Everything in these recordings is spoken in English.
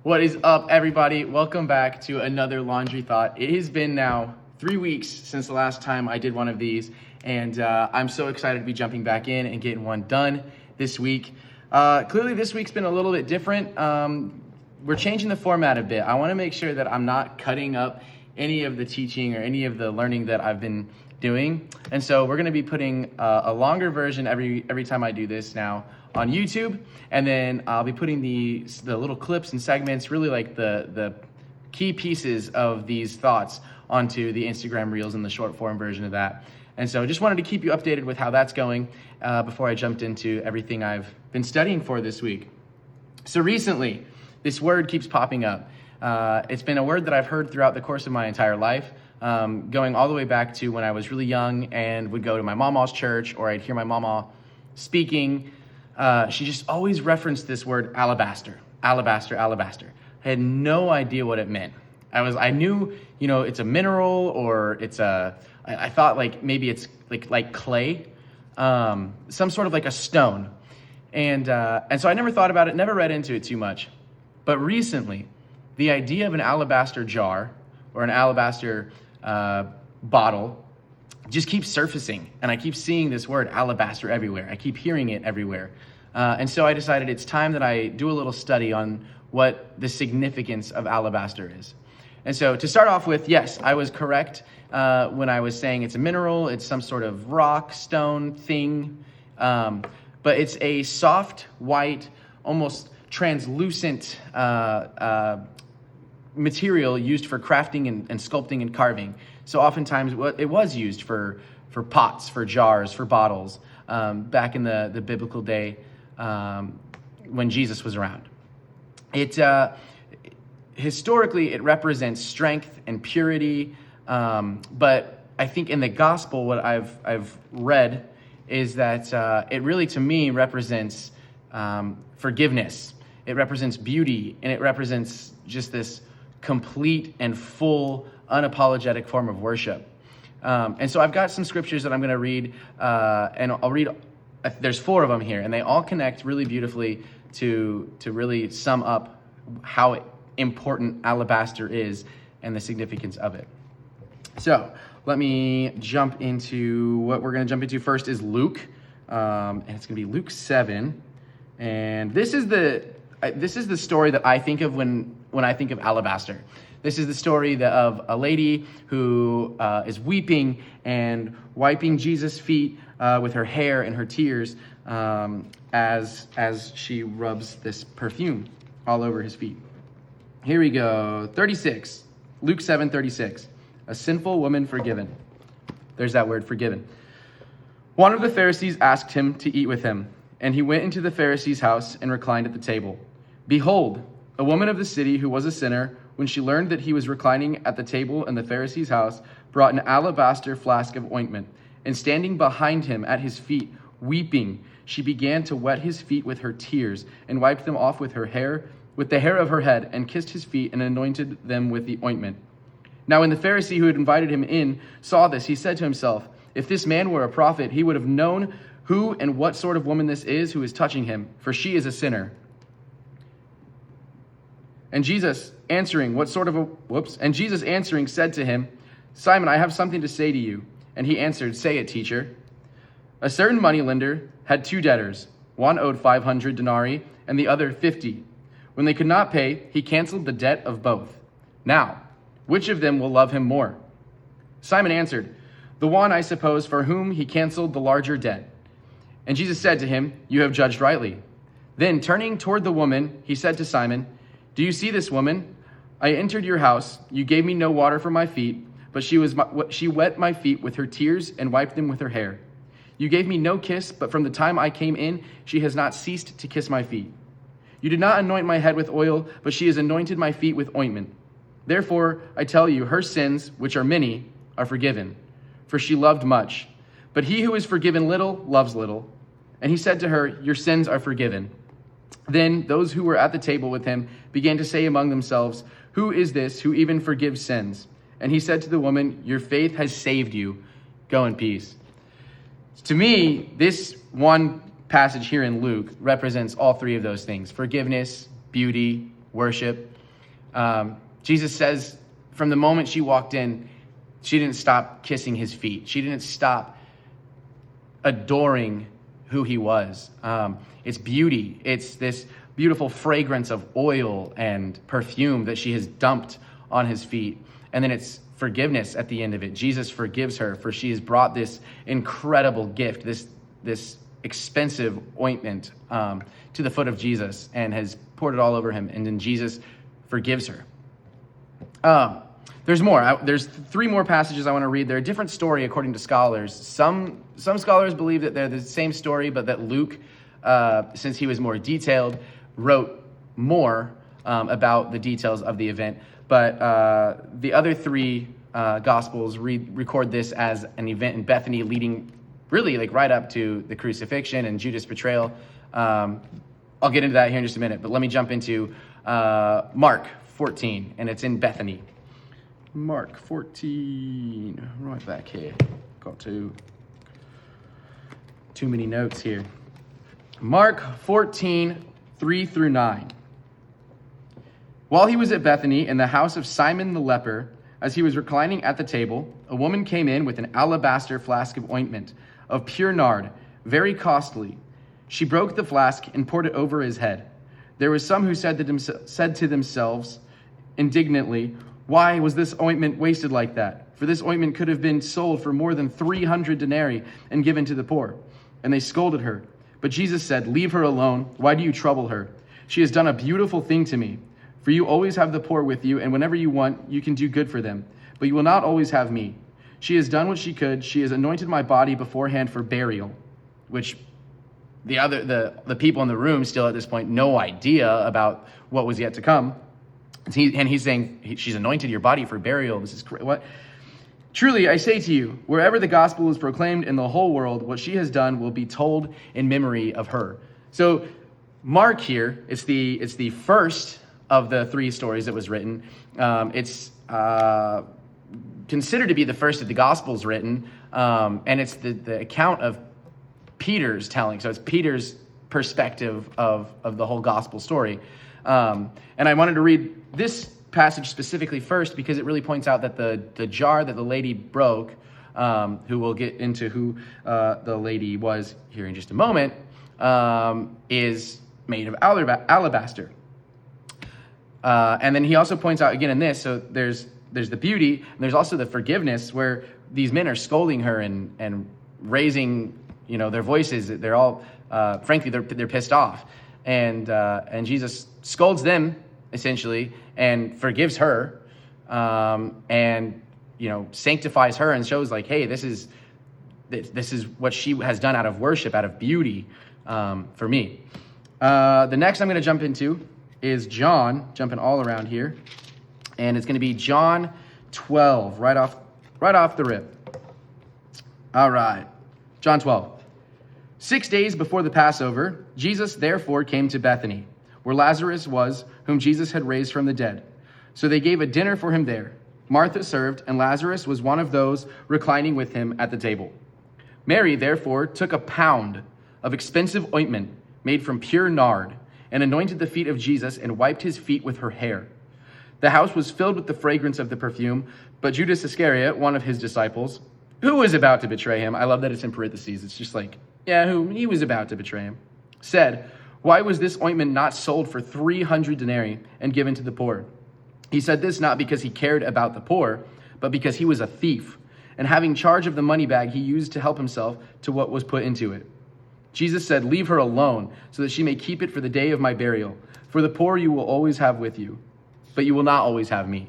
What is up, everybody? Welcome back to another laundry thought. It has been now 3 weeks since the last time I did one of these, and I'm so excited to be jumping back in and getting one done this week. Clearly, this week's been a little bit different. We're changing the format a bit. I want to make sure that I'm not cutting up any of the teaching or any of the learning that I've been doing, and so we're going to be putting a longer version every time I do this now on YouTube, and then I'll be putting the little clips and segments, really like the key pieces of these thoughts, onto the Instagram Reels and the short form version of that. And so just wanted to keep you updated with how that's going before I jumped into everything I've been studying for this week. So recently, this word keeps popping up. It's been a word that I've heard throughout the course of my entire life, going all the way back to when I was really young and would go to my mama's church, or I'd hear my mama speaking. She just always referenced this word alabaster, alabaster, alabaster. I had no idea what it meant. I knew, it's a mineral, or I thought like maybe it's like clay, some sort of like a stone. And so I never thought about it, never read into it too much. But recently, the idea of an alabaster jar or an alabaster bottle just keeps surfacing, and I keep seeing this word alabaster everywhere. I keep hearing it everywhere. And so I decided it's time that I do a little study on what the significance of alabaster is. And so to start off with, yes, I was correct when I was saying it's a mineral, it's some sort of rock, stone thing, but it's a soft, white, almost translucent material used for crafting and sculpting and carving. So oftentimes it was used for pots, for jars, for bottles, back in the biblical day when Jesus was around. Historically, it represents strength and purity, but I think in the gospel, what I've read is that it really, to me, represents forgiveness. It represents beauty, and it represents just this complete and full, unapologetic form of worship. And so I've got some scriptures that I'm going to read, and I'll read. There's 4 of them here, and they all connect really beautifully to really sum up how important alabaster is and the significance of it. So let me jump into what we're going to jump into first is Luke, and it's going to be Luke 7, and this is the story that I think of when I think of alabaster. This is the story of a lady who is weeping and wiping Jesus' feet with her hair and her tears as she rubs this perfume all over his feet. Here we go. 36. Luke 7:36. A sinful woman forgiven. There's that word, forgiven. One of the Pharisees asked him to eat with him, and he went into the Pharisee's house and reclined at the table. Behold, a woman of the city who was a sinner, when she learned that he was reclining at the table in the Pharisee's house, brought an alabaster flask of ointment, and standing behind him at his feet, weeping, she began to wet his feet with her tears, and wiped them off with the hair of her head, and kissed his feet, and anointed them with the ointment. Now when the Pharisee who had invited him in saw this, he said to himself, if this man were a prophet, he would have known who and what sort of woman this is who is touching him, for she is a sinner. And Jesus answering said to him, Simon, I have something to say to you. And he answered, say it, teacher. A certain moneylender had 2 debtors. One owed 500 denarii and the other 50. When they could not pay, he canceled the debt of both. Now, which of them will love him more? Simon answered, the one, I suppose, for whom he canceled the larger debt. And Jesus said to him, you have judged rightly. Then turning toward the woman, he said to Simon, do you see this woman? I entered your house. You gave me no water for my feet, but she wet my feet with her tears and wiped them with her hair. You gave me no kiss, but from the time I came in, she has not ceased to kiss my feet. You did not anoint my head with oil, but she has anointed my feet with ointment. Therefore, I tell you, her sins, which are many, are forgiven, for she loved much. But he who is forgiven little loves little. And he said to her, your sins are forgiven. Then those who were at the table with him began to say among themselves, who is this who even forgives sins? And he said to the woman, your faith has saved you. Go in peace. To me, this one passage here in Luke represents all 3 of those things: forgiveness, beauty, worship. Jesus says from the moment she walked in, she didn't stop kissing his feet. She didn't stop adoring who he was. It's beauty. It's this beautiful fragrance of oil and perfume that she has dumped on his feet. And then it's forgiveness at the end of it. Jesus forgives her, for she has brought this incredible gift, this expensive ointment to the foot of Jesus, and has poured it all over him. And then Jesus forgives her. There's more. There's 3 more passages I want to read. They're a different story according to scholars. Some scholars believe that they're the same story, but that Luke, since he was more detailed, wrote more about the details of the event. But the other 3 Gospels record this as an event in Bethany leading really like right up to the crucifixion and Judas' betrayal. I'll get into that here in just a minute, but let me jump into Mark 14, and it's in Bethany. Mark 14, right back here. Got too many notes here. Mark 14, 3 through 9. While he was at Bethany in the house of Simon the leper, as he was reclining at the table, a woman came in with an alabaster flask of ointment of pure nard, very costly. She broke the flask and poured it over his head. There were some who said to themselves indignantly, "Why was this ointment wasted like that? For this ointment could have been sold for more than 300 denarii and given to the poor." And they scolded her. But Jesus said, "Leave her alone. Why do you trouble her? She has done a beautiful thing to me. For you always have the poor with you, and whenever you want, you can do good for them. But you will not always have me. She has done what she could. She has anointed my body beforehand for burial," which the people in the room still at this point, no idea about what was yet to come. And he's saying, she's anointed your body for burial. This is what? "Truly, I say to you, wherever the gospel is proclaimed in the whole world, what she has done will be told in memory of her." So Mark here, it's the first of the 3 stories that was written. It's considered to be the first of the Gospels written, and it's the account of Peter's telling. So it's Peter's perspective of the whole gospel story. And I wanted to read this passage specifically first because it really points out that the jar that the lady broke, who we'll get into who the lady was here in just a moment, is made of alabaster. And then he also points out again in this, so there's the beauty, and there's also the forgiveness, where these men are scolding her and raising, their voices. They're all, frankly, they're pissed off, and Jesus scolds them essentially and forgives her, and sanctifies her and shows like, hey, this is what she has done out of worship, out of beauty, for me. The next I'm going to jump into is John, jumping all around here, and it's going to be John 12, right off the rip. All right, John 12. 6 days before the Passover, Jesus therefore came to Bethany, where Lazarus was, whom Jesus had raised from the dead. So they gave a dinner for him there. Martha served, and Lazarus was one of those reclining with him at the table. Mary therefore took a pound of expensive ointment made from pure nard, and anointed the feet of Jesus and wiped his feet with her hair. The house was filled with the fragrance of the perfume, but Judas Iscariot, one of his disciples, who was about to betray him — I love that it's in parentheses, it's just like, he was about to betray him — said, "Why was this ointment not sold for 300 denarii and given to the poor?" He said this not because he cared about the poor, but because he was a thief, and having charge of the money bag he used to help himself to what was put into it. Jesus said, "Leave her alone, so that she may keep it for the day of my burial. For the poor you will always have with you, but you will not always have me."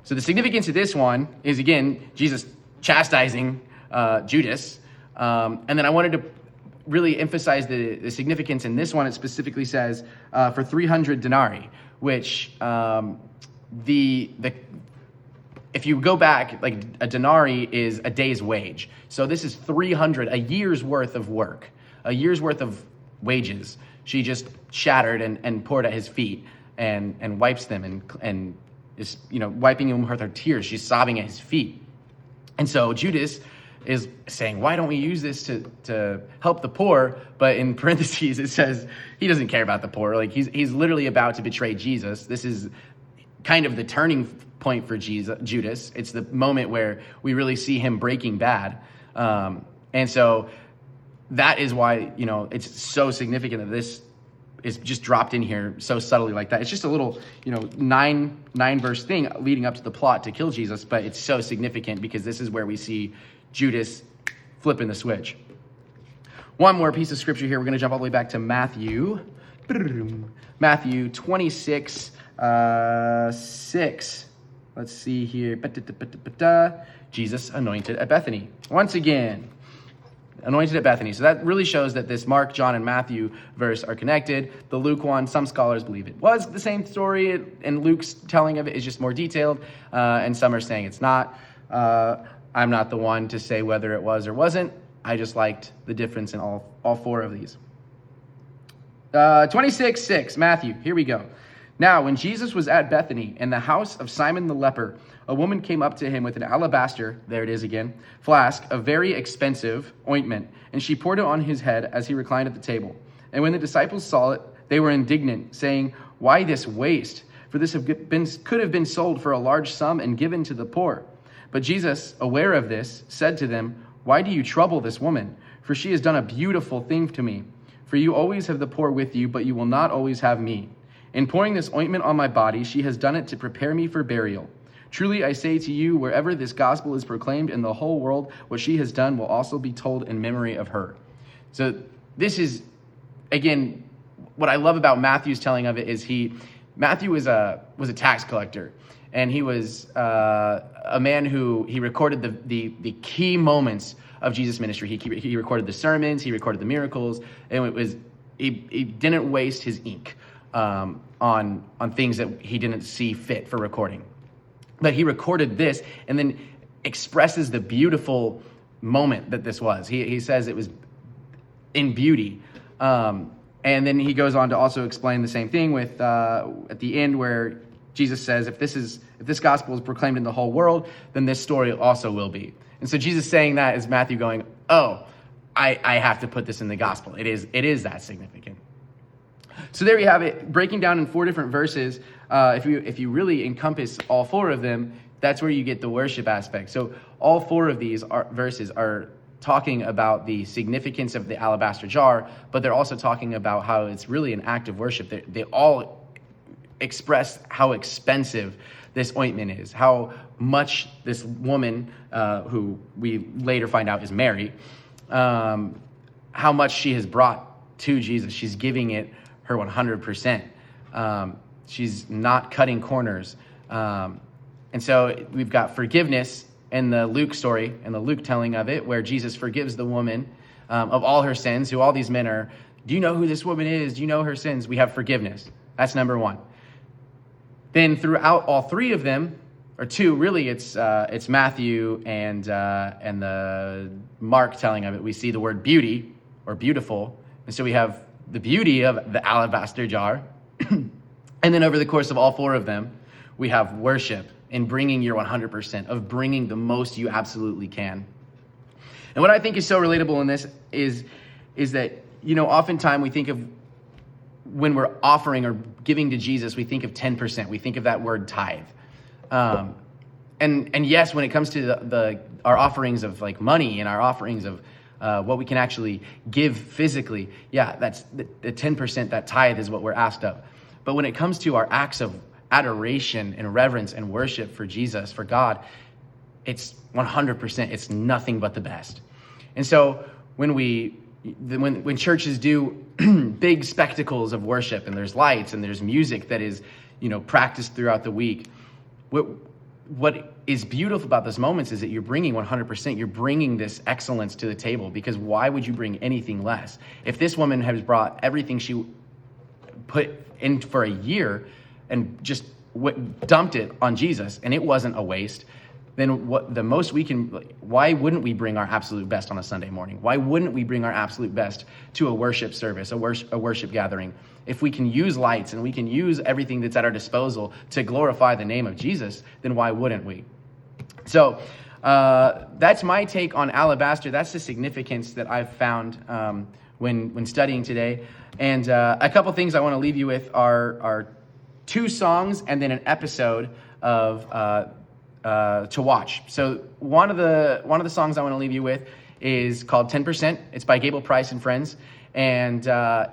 So the significance of this one is, again, Jesus chastising Judas. And then I wanted to really emphasize the significance in this one. It specifically says for 300 denarii, which if you go back, like a denarii is a day's wage. So this is 300, a year's worth of work, a year's worth of wages. She just shattered and poured at his feet and wipes them and is, wiping him with her tears. She's sobbing at his feet. And so Judas is saying, why don't we use this to help the poor? But in parentheses, it says he doesn't care about the poor. Like he's literally about to betray Jesus. This is kind of the turning point for Judas. It's the moment where we really see him breaking bad. And so that is why, it's so significant that this is just dropped in here so subtly like that. It's just a little, nine verse thing leading up to the plot to kill Jesus, but it's so significant because this is where we see Judas flipping the switch. One more piece of scripture here. We're going to jump all the way back to Matthew 26, 6. Let's see here. Jesus anointed at Bethany. Once again, anointed at Bethany. So that really shows that this Mark, John, and Matthew verse are connected. The Luke one, some scholars believe it was the same story, and Luke's telling of it is just more detailed, and some are saying it's not. I'm not the one to say whether it was or wasn't. I just liked the difference in all four of these. 26:6, Matthew, here we go. Now, when Jesus was at Bethany in the house of Simon the leper, a woman came up to him with an alabaster, there it is again, flask of very expensive ointment, and she poured it on his head as he reclined at the table. And when the disciples saw it, they were indignant, saying, "Why this waste? For this could have been sold for a large sum and given to the poor." But Jesus, aware of this, said to them, "Why do you trouble this woman? For she has done a beautiful thing to me. For you always have the poor with you, but you will not always have me. In pouring this ointment on my body, she has done it to prepare me for burial. Truly I say to you, wherever this gospel is proclaimed in the whole world, what she has done will also be told in memory of her." So this is, again, what I love about Matthew's telling of it is Matthew was a tax collector, and he was a man who he recorded the key moments of Jesus' ministry. He recorded the sermons, he recorded the miracles, and he didn't waste his ink on things that he didn't see fit for recording. But he recorded this and then expresses the beautiful moment that this was. He says it was in beauty. And then he goes on to also explain the same thing with at the end where Jesus says, if this gospel is proclaimed in the whole world, then this story also will be. And so Jesus saying that is Matthew going, oh, I have to put this in the gospel. It is that significant. So there you have it, breaking down in 4 different verses. If you really encompass all 4 of them, that's where you get the worship aspect. So all 4 of these verses are talking about the significance of the alabaster jar, but they're also talking about how it's really an act of worship. They all express how expensive this ointment is, how much this woman, who we later find out is Mary, how much she has brought to Jesus. She's giving it her 100%. She's not cutting corners. And so we've got forgiveness in the Luke story and the Luke telling of it, where Jesus forgives the woman of all her sins, who all these men are, do you know who this woman is? Do you know her sins? We have forgiveness. That's number 1. Then throughout all 3 of them, or 2, really, it's Matthew and the Mark telling of it. We see the word beauty or beautiful. And so we have the beauty of the alabaster jar. And then over the course of all 4 of them, we have worship in bringing your 100%, of bringing the most you absolutely can. And what I think is so relatable in this is that, oftentimes we think of when we're offering or giving to Jesus, we think of 10%. We think of that word tithe. And yes, when it comes to our offerings of like money and our offerings of what we can actually give physically, yeah, that's the 10%, that tithe is what we're asked of. But when it comes to our acts of adoration and reverence and worship for Jesus, for God, it's 100%. It's nothing but the best. And so when churches do big spectacles of worship, and there's lights and there's music that is, practiced throughout the week, what is beautiful about those moments is that you're bringing 100%. You're bringing this excellence to the table, because why would you bring anything less? If this woman has brought everything she put in for a year and just dumped it on Jesus, and it wasn't a waste, then why wouldn't we bring our absolute best on a Sunday morning? Why wouldn't we bring our absolute best to a worship service, a worship gathering? If we can use lights and we can use everything that's at our disposal to glorify the name of Jesus, then why wouldn't we? So that's my take on alabaster. That's the significance that I've found when studying today. And a couple things I want to leave you with are 2 songs and then an episode of to watch. So one of the songs I want to leave you with is called 10%. It's by Gable Price and Friends. And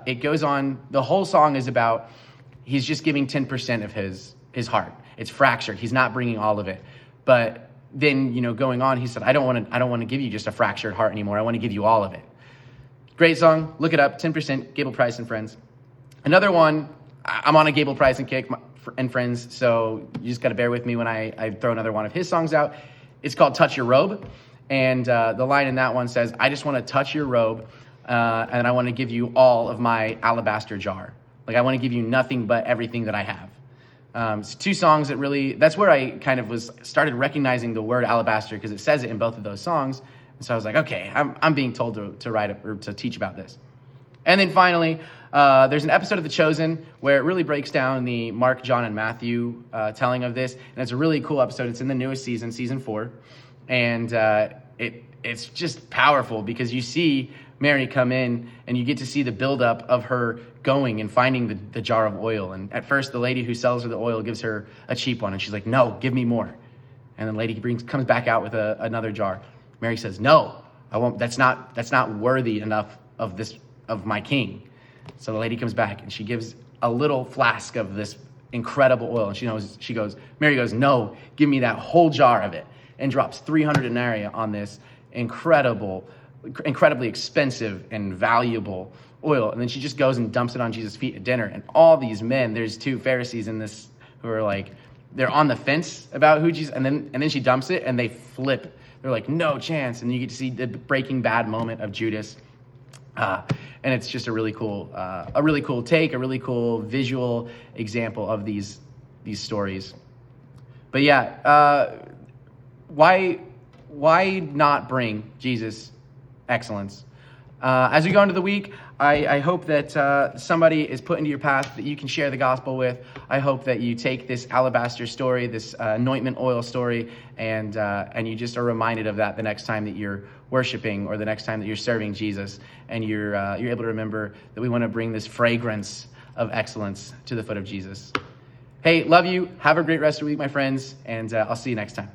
it goes on, the whole song is about, he's just giving 10% of his heart. It's fractured. He's not bringing all of it. But then, going on, he said, I don't want to give you just a fractured heart anymore. I want to give you all of it. Great song. Look it up. 10%, Gable Price and Friends. Another one, I'm on a Gable Price and Friends, so you just got to bear with me when I throw another one of his songs out. It's called Touch Your Robe. And the line in that one says, I just want to touch your robe, and I want to give you all of my alabaster jar. Like, I want to give you nothing but everything that I have. It's 2 songs that really, that's where I kind of started recognizing the word alabaster, because it says it in both of those songs. And so I was like, okay, I'm being told to write or to teach about this. And then finally, there's an episode of The Chosen where it really breaks down the Mark, John, and Matthew telling of this. And it's a really cool episode. It's in the newest season, season 4. And it's just powerful because you see Mary come in and you get to see the buildup of her going and finding the jar of oil. And at first, the lady who sells her the oil gives her a cheap one. And she's like, no, give me more. And the lady comes back out with another jar. Mary says, no, I won't. That's not worthy enough of my king. So the lady comes back and she gives a little flask of this incredible oil. And Mary goes, no, give me that whole jar of it. And drops 300 denarii on this incredibly expensive and valuable oil. And then she just goes and dumps it on Jesus' feet at dinner. And all these men, there's 2 Pharisees in this who are like, they're on the fence about who Jesus, and then she dumps it and they flip. They're like, no chance. And you get to see the Breaking Bad moment of Judas. And it's just a really cool take, a really cool visual example of these stories. But yeah, why not bring Jesus excellence? As we go into the week, I hope that somebody is put into your path that you can share the gospel with. I hope that you take this alabaster story, this anointment oil story, and you just are reminded of that the next time that you're worshiping or the next time that you're serving Jesus, and you're able to remember that we want to bring this fragrance of excellence to the foot of Jesus. Hey, love you. Have a great rest of the week, my friends, and I'll see you next time.